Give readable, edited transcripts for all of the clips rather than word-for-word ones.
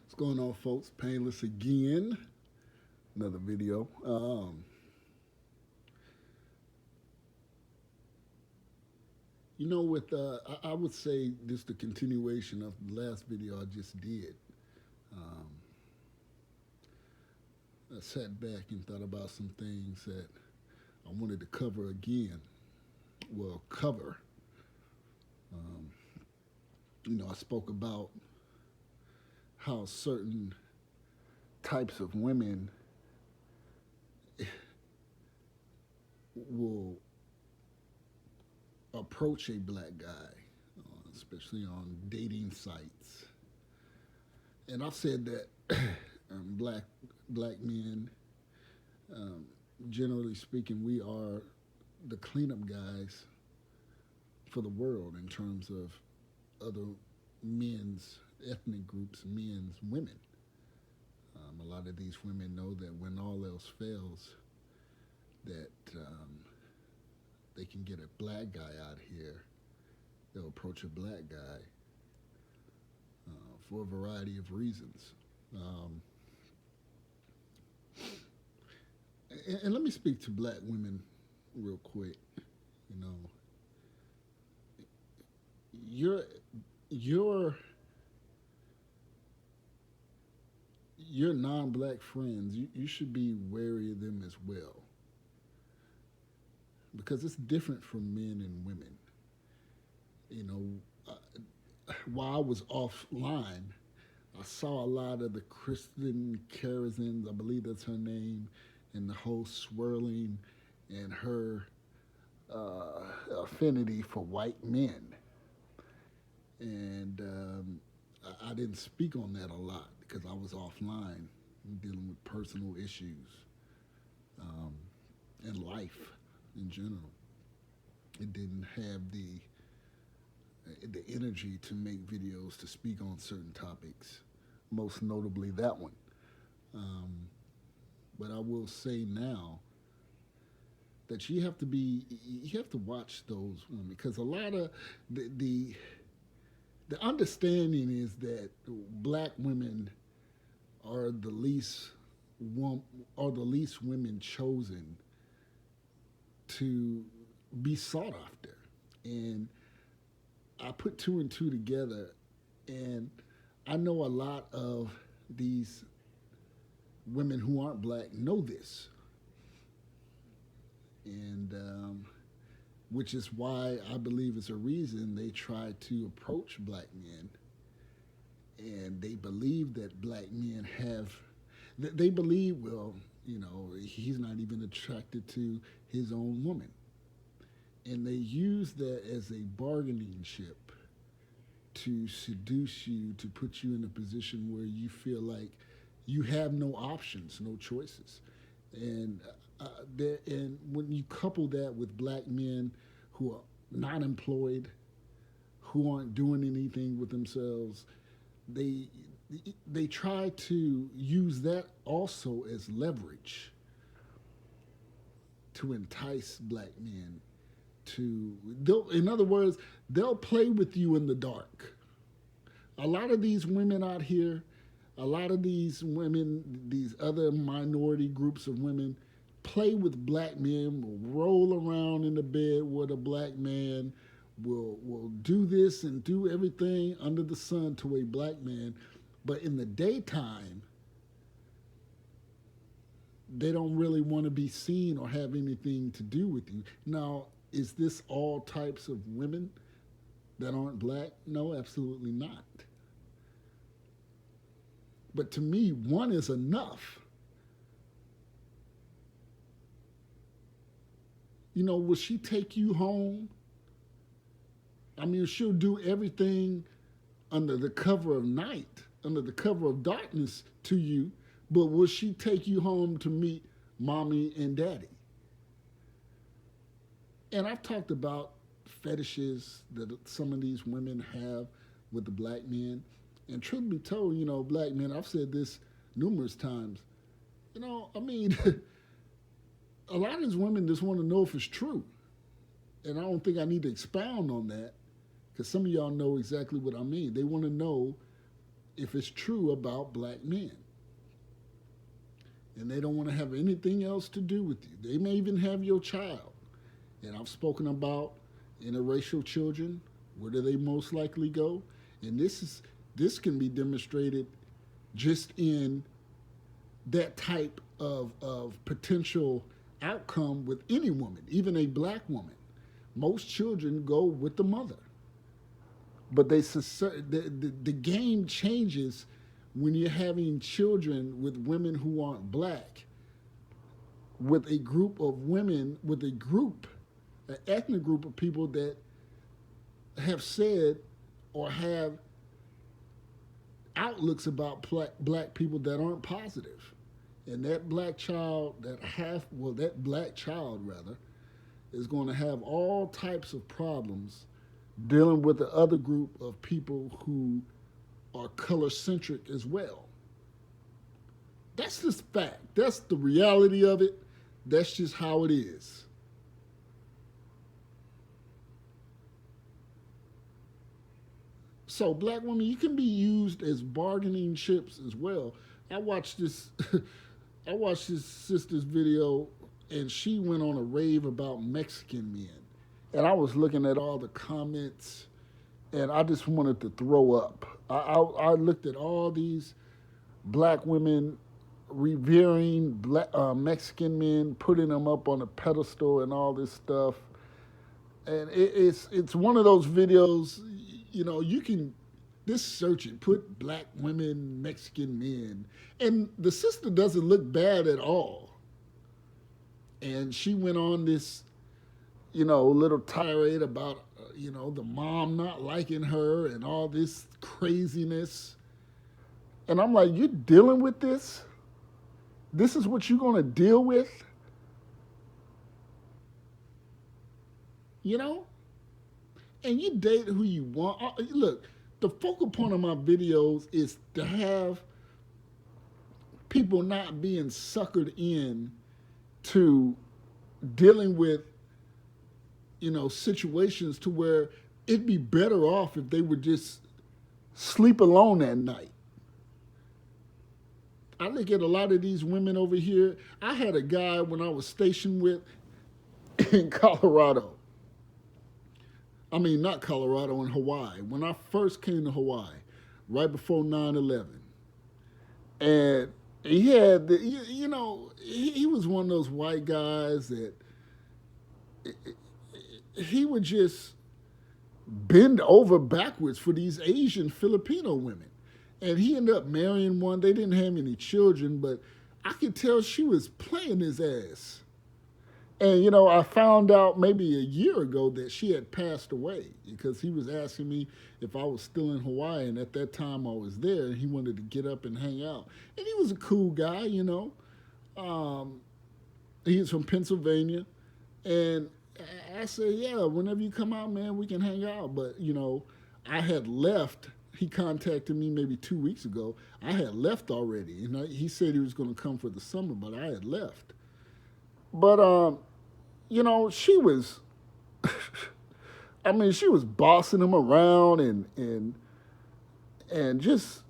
What's going on, folks? Painless again. Another video. With I would say this the continuation of the last video I just did. Um, I sat back and thought about some things that I wanted to cover again. Well, cover. Um, I spoke about how certain types of women will approach a black guy, especially on dating sites. And I've said that black men, um, generally speaking, we are the cleanup guys for the world in terms of other men's ethnic groups, men's women. A lot of these women know that when all else fails, that they can get a black guy out here. They'll approach a black guy for a variety of reasons. Um, and let me speak to black women real quick. You know, your your your non-black friends, you should be wary of them as well because it's different from men and women. You know, while I was offline, I saw a lot of the Kristen Karazins, I believe that's her name, and the whole swirling and her affinity for white men. And I didn't speak on that a lot because I was offline dealing with personal issues um, and life in general. It didn't have the energy to make videos to speak on certain topics, most notably that one. Um, but I will say now that you have to watch those women because a lot of the understanding is that black women are the least are the least women chosen to be sought after, and I put two and two together, and I know a lot of these women who aren't black know this, and which is why I believe it's a reason they try to approach black men, and they believe that black men have, they believe, well, he's not even attracted to his own woman, and they use that as a bargaining chip to seduce you, to put you in a position where you feel like you have no options, no choices. And and when you couple that with black men who are not employed, who aren't doing anything with themselves, they they try to use that also as leverage to entice black men to. In other words, they'll play with you in the dark. A lot of these women out here, a lot of these women, these other minority groups of women, play with black men, will roll around in the bed with a black man, will do this and do everything under the sun to a black man, but in the daytime, they don't really want to be seen or have anything to do with you. Now, is this all types of women that aren't black? No, absolutely not. But to me, one is enough. Will she take you home? I mean, she'll do everything under the cover of night, under the cover of darkness to you, but will she take you home to meet mommy and daddy? And I've talked about fetishes that some of these women have with the black men. And truth be told, black men, I've said this numerous times. I mean, a lot of these women just want to know if it's true. And I don't think I need to expound on that because some of y'all know exactly what I mean. They want to know if it's true about black men. And they don't want to have anything else to do with you. They may even have your child. And I've spoken about interracial children. Where do they most likely go? And this can be demonstrated just in that type of potential outcome with any woman, even a black woman. Most children go with the mother. But the game changes when you're having children with women who aren't black, with a group of women, with an ethnic group of people that have said or have outlooks about black people that aren't positive. And that black child, that black child rather, is going to have all types of problems dealing with the other group of people who are color centric as well. That's just fact. That's the reality of it. That's just how it is. So black women, you can be used as bargaining chips as well. I watched this I watched this sister's video and she went on a rave about Mexican men. And I was looking at all the comments and I just wanted to throw up. I looked at all these black women revering Mexican men, putting them up on a pedestal and all this stuff. And it's one of those videos, you can just search it, put black women, Mexican men, and the sister doesn't look bad at all. And she went on this, little tirade about, the mom not liking her and all this craziness. And I'm like, you're dealing with this? This is what you're going to deal with? You know? And you date who you want. Look, the focal point of my videos is to have people not being suckered in to dealing with, situations to where it'd be better off if they would just sleep alone at night. I look at a lot of these women over here. I had a guy when I was stationed with in Colorado. I mean, not Colorado, in Hawaii. When I first came to Hawaii, right before 9/11. And he had, he was one of those white guys that he would just bend over backwards for these Asian Filipino women. And he ended up marrying one. They didn't have any children, but I could tell she was playing his ass. And, I found out maybe a year ago that she had passed away because he was asking me if I was still in Hawaii. And at that time I was there and he wanted to get up and hang out. And he was a cool guy, He was from Pennsylvania. And I said, yeah, whenever you come out, man, we can hang out. But, I had left. He contacted me maybe 2 weeks ago. I had left already. And he said he was going to come for the summer, but I had left. But, she was, she was bossing him around and just,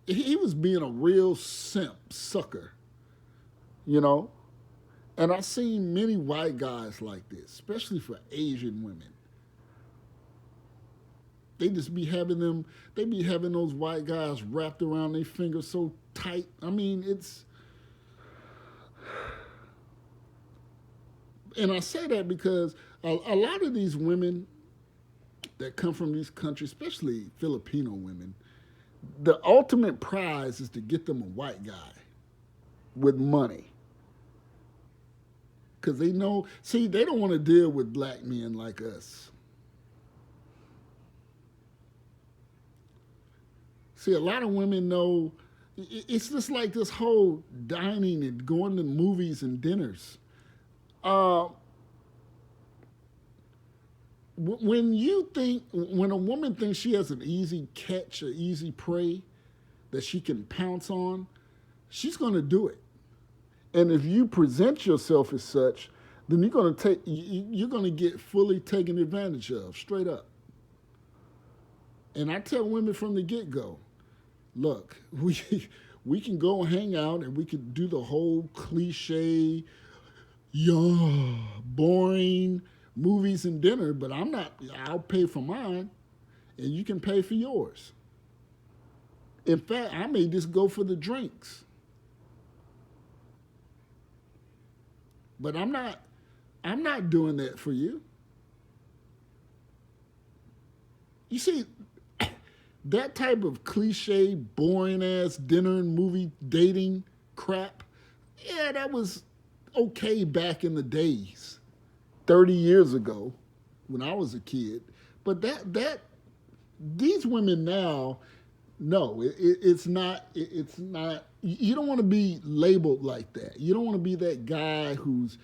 he was being a real simp sucker, And I've seen many white guys like this, especially for Asian women. They just be having those white guys wrapped around their fingers so tight. And I say that because a lot of these women that come from these countries, especially Filipino women, the ultimate prize is to get them a white guy with money. Because they know, they don't want to deal with black men like us. See, a lot of women know, it's just like this whole dining and going to movies and dinners. When a woman thinks she has an easy catch, an easy prey that she can pounce on, she's going to do it. And if you present yourself as such, then you're going to get fully taken advantage of, straight up. And I tell women from the get go, look, we can go and hang out and we can do the whole cliche, yeah, boring movies and dinner, but I'm not. I'll pay for mine, and you can pay for yours. In fact, I may just go for the drinks, but I'm not. I'm not doing that for you. You see, that type of cliche, boring ass dinner and movie dating crap, yeah, that was okay back in the days, 30 years ago when I was a kid. But that these women now, no, it's not. It's not. You don't want to be labeled like that. You don't want to be that guy who's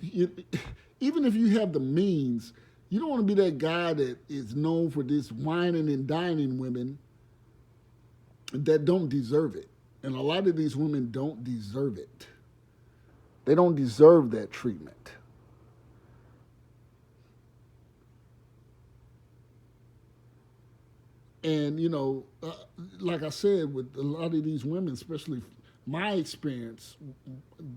you, even if you have the means, you don't want to be that guy that is known for this whining and dining women that don't deserve it. And a lot of these women don't deserve it. They don't deserve that treatment. And, like I said, with a lot of these women, especially my experience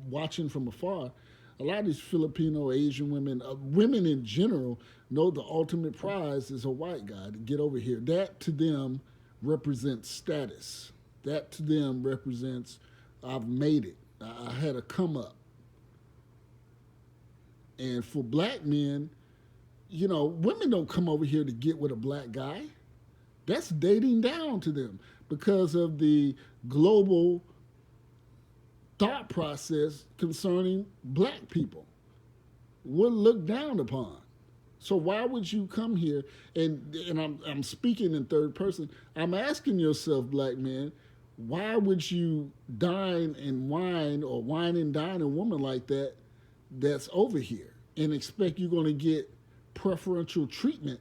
watching from afar, a lot of these Filipino, Asian women, women in general, know the ultimate prize is a white guy to get over here. That to them represents status. That to them represents I've made it. I had a come up. And for black men, women don't come over here to get with a black guy. That's dating down to them because of the global thought process concerning black people. We're looked down upon. So why would you come here? And I'm speaking in third person. I'm asking yourself, black man, why would you dine and wine or wine and dine a woman like that that's over here and expect you're going to get preferential treatment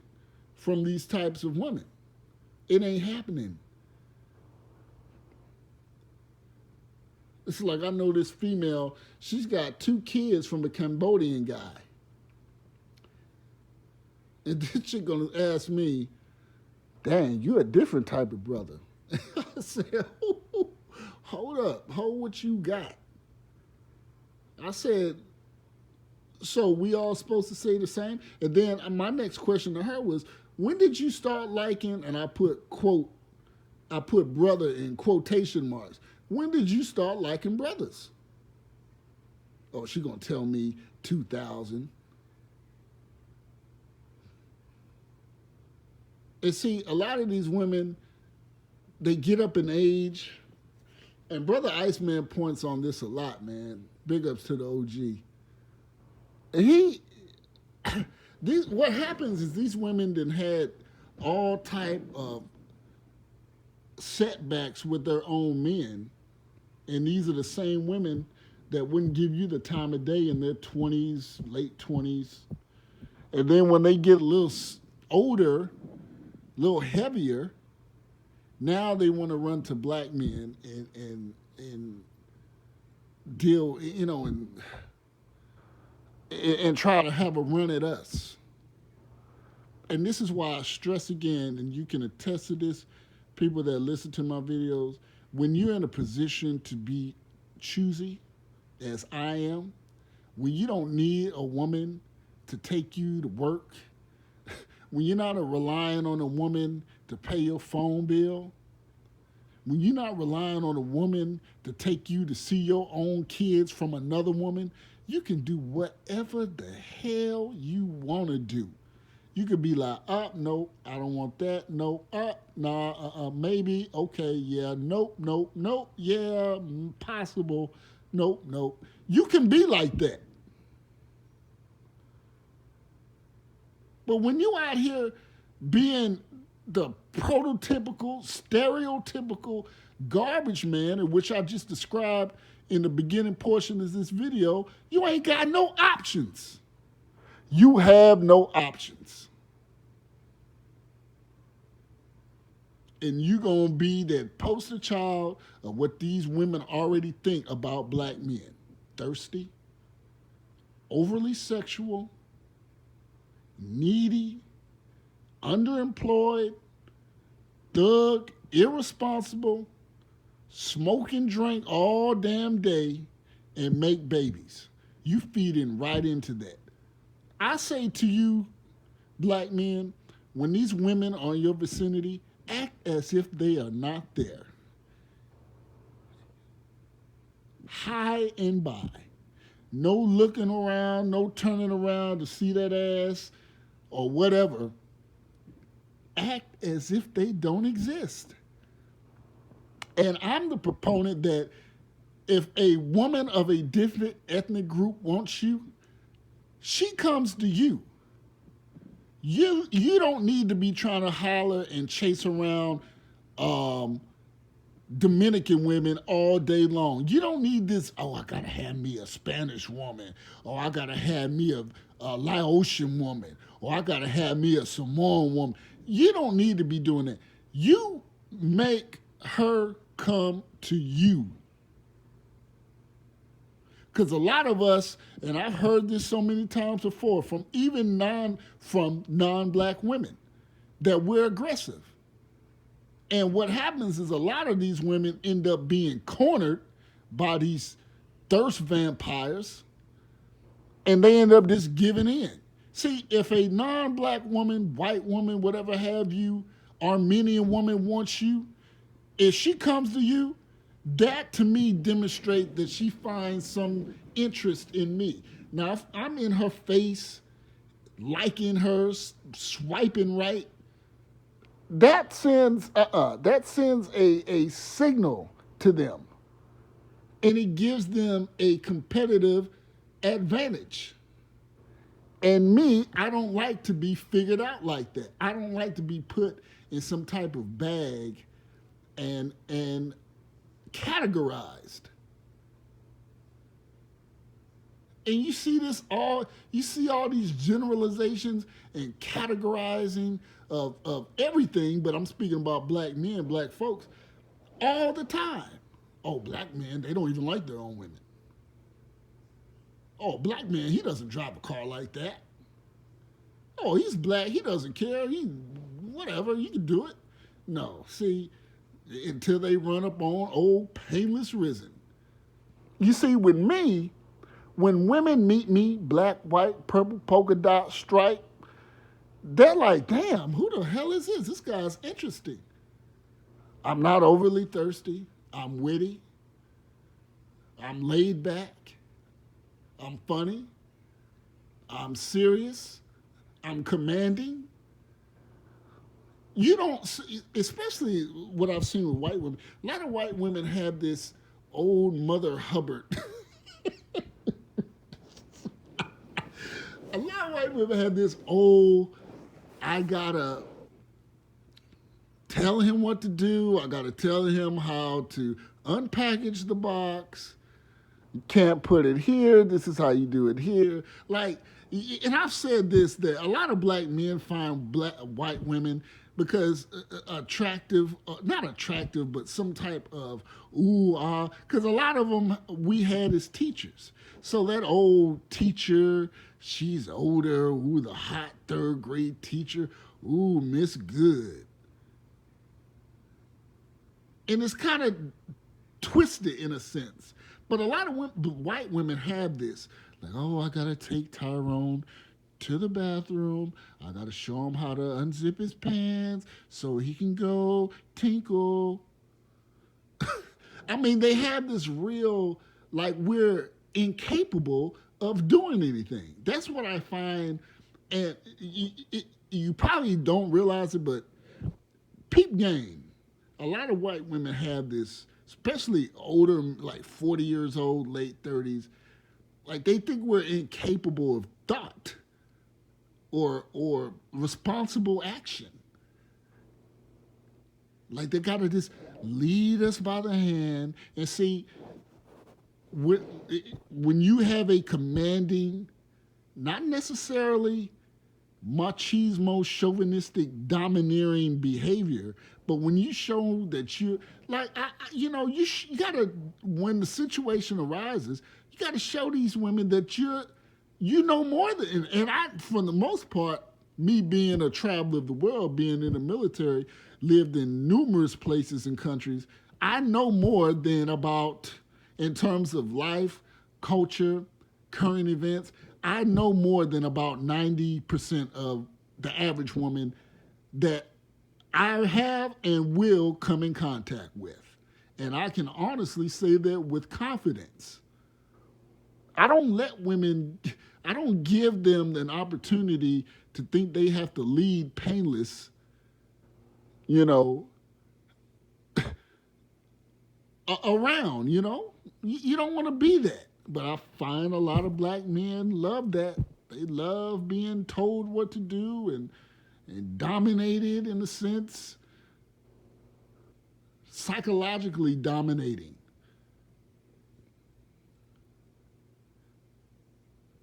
from these types of women? It ain't happening. It's like I know this female, she's got 2 kids from a Cambodian guy. And this chick gonna ask me, dang, you a different type of brother. I said, hold up, hold what you got. I said, so we all supposed to say the same? And then my next question to her was, when did you start liking, and I put brother in quotation marks. When did you start liking brothers? Oh, she gonna tell me 2000. And see, a lot of these women, they get up in age, and Brother Iceman points on this a lot, man. Big ups to the OG. And what happens is these women then had all type of setbacks with their own men, and these are the same women that wouldn't give you the time of day in their 20s, late 20s. And then when they get a little older, a little heavier, now they want to run to black men and deal, and try to have a run at us. And this is why I stress again, and you can attest to this, people that listen to my videos, when you're in a position to be choosy, as I am, when you don't need a woman to take you to work, when you're not relying on a woman to pay your phone bill, when you're not relying on a woman to take you to see your own kids from another woman, you can do whatever the hell you want to do. You could be like, nope, I don't want that. Nope, nah, maybe, okay, yeah, nope, nope, nope, yeah, possible, nope, nope. You can be like that. But when you out here being the prototypical, stereotypical garbage man, in which I just described in the beginning portion of this video, you ain't got no options. You have no options. And you're going to be that poster child of what these women already think about black men. Thirsty, overly sexual, needy, underemployed, thug, irresponsible, smoke and drink all damn day, and make babies. You feeding right into that. I say to you, black men, when these women are in your vicinity, act as if they are not there. High and by. No looking around, no turning around to see that ass or whatever. Act as if they don't exist. And I'm the proponent that if a woman of a different ethnic group wants you, she comes to you. You don't need to be trying to holler and chase around um, Dominican women all day long. You don't need this, oh, I gotta have me a Spanish woman, or I gotta have me a Laotian woman, or I gotta have me a Samoan woman. You don't need to be doing that. You make her come to you. Because a lot of us, and I've heard this so many times before, from even non-black women, that we're aggressive. And what happens is a lot of these women end up being cornered by these thirst vampires, and they end up just giving in. See, if a non-black woman, white woman, whatever have you, Armenian woman wants you, if she comes to you, that to me demonstrates that she finds some interest in me. Now, if I'm in her face, liking her, swiping right, that sends a signal to them, and it gives them a competitive advantage. And me, I don't like to be figured out like that. I don't like to be put in some type of bag and categorized. And you see all these generalizations and categorizing of everything, but I'm speaking about black men, black folks, all the time. Oh, black men, they don't even like their own women. Oh, black man, he doesn't drive a car like that. Oh, he's black, he doesn't care. Whatever, you can do it. No, see, until they run up on old painless risen. You see, with me, when women meet me, black, white, purple, polka dot, stripe, they're like, damn, who the hell is this? This guy's interesting. I'm not overly thirsty. I'm witty. I'm laid back. I'm funny. I'm serious. I'm commanding. You don't, especially what I've seen with white women, a lot of white women have this old Mother Hubbard. A lot of white women have this old, I gotta tell him what to do. I gotta tell him how to unpackage the box. You can't put it here. This is how you do it here. Like, and I've said this, that a lot of black men find white women because attractive, not attractive, but some type of because a lot of them we had as teachers. So that old teacher, she's older, the hot third grade teacher, Miss Good. And it's kind of twisted in a sense. But a lot of white women have this. Like, oh, I got to take Tyrone to the bathroom. I got to show him how to unzip his pants so he can go tinkle. I mean, they have this real, like, we're incapable of doing anything. That's what I find. And you probably don't realize it, but peep game. A lot of white women have this, especially older, like 40 years old, late 30s, like they think we're incapable of thought or responsible action. Like they gotta just lead us by the hand and see when you have a commanding, not necessarily machismo, chauvinistic, domineering behavior, but when you show that you're like, you gotta, when the situation arises, you gotta show these women that you know more than, and I, for the most part, Me being a traveler of the world, being in the military, lived in numerous places and countries, I know more than about, in terms of life, culture, current events, I know more than about 90% of the average woman that I have and will come in contact with. And I can honestly say that with confidence. I don't let women, I don't give them an opportunity to think they have to lead painless, you know, around, you know. You don't want to be that. But I find a lot of black men love that. They love being told what to do and dominated in a sense, psychologically dominating.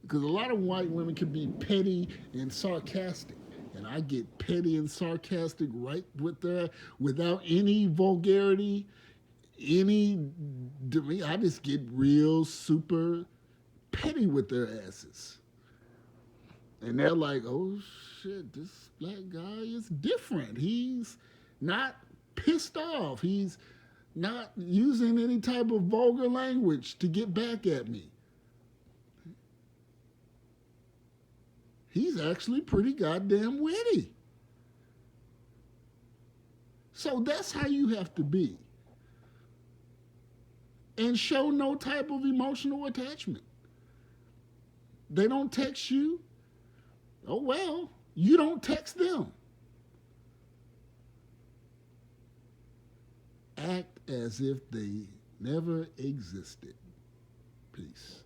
Because a lot of white women can be petty and sarcastic. And I get petty and sarcastic right with there without any vulgarity, any. I just get real super petty with their asses. And they're like, oh shit, this black guy is different. He's not pissed off. He's not using any type of vulgar language to get back at me. He's actually pretty goddamn witty. So that's how you have to be. And show no type of emotional attachment. They don't text you. Oh well, you don't text them. Act as if they never existed. Peace.